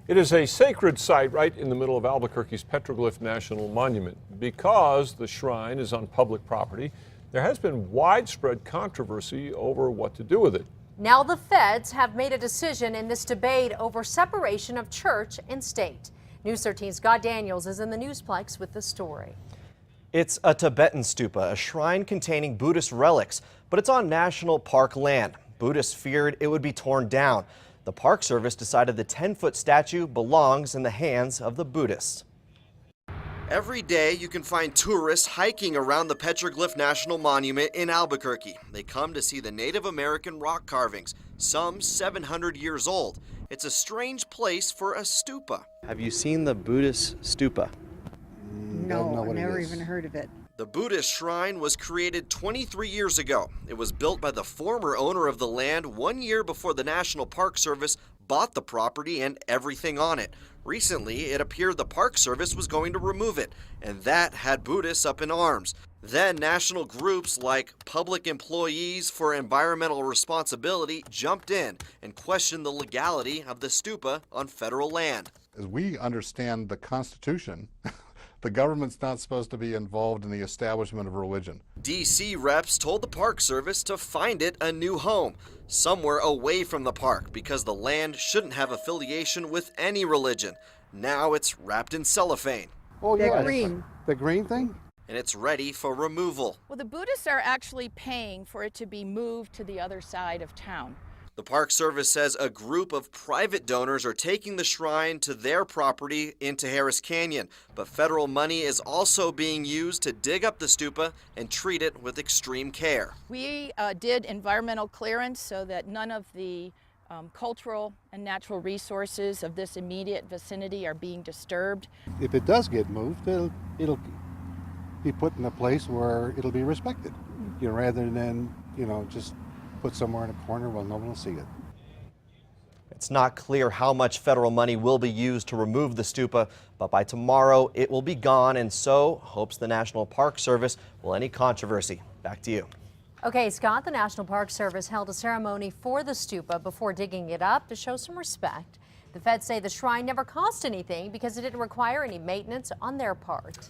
It is a sacred site right in the middle of Albuquerque's Petroglyph National Monument. Because the shrine is on public property, there has been widespread controversy over what to do with it. Now the feds have made a decision in this debate over separation of church and state. News 13's Scott Daniels is in the Newsplex with the story. It's a Tibetan stupa, a shrine containing Buddhist relics, but it's on national park land. Buddhists feared it would be torn down. The Park Service decided the 10-foot statue belongs in the hands of the Buddhists. Every day you can find tourists hiking around the Petroglyph National Monument in Albuquerque. They come to see the Native American rock carvings, some 700 years old. It's a strange place for a stupa. Have you seen the Buddhist stupa? No, I've never even heard of it. The Buddhist shrine was created 23 years ago. It was built by the former owner of the land 1 year before the National Park Service bought the property and everything on it. Recently, it appeared the Park Service was going to remove it, and that had Buddhists up in arms. Then national groups like Public Employees for Environmental Responsibility jumped in and questioned the legality of the stupa on federal land. As we understand the Constitution, the government's not supposed to be involved in the establishment of religion. D.C. reps told the Park Service to find it a new home, somewhere away from the park, because the land shouldn't have affiliation with any religion. Now it's wrapped in cellophane. Oh, yeah, green. The green thing? And it's ready for removal. Well, the Buddhists are actually paying for it to be moved to the other side of town. The Park Service says a group of private donors are taking the shrine to their property into Harris Canyon, but federal money is also being used to dig up the stupa and treat it with extreme care. We did environmental clearance so that none of the cultural and natural resources of this immediate vicinity are being disturbed. If it does get moved, it'll be put in a place where it'll be respected, rather than, just put somewhere in a corner where no one will see it. It's not clear how much federal money will be used to remove the stupa, but by tomorrow it will be gone, and so hopes the National Park Service will end any controversy. Back to you. Okay, Scott, the National Park Service held a ceremony for the stupa before digging it up to show some respect. The feds say the shrine never cost anything because it didn't require any maintenance on their part.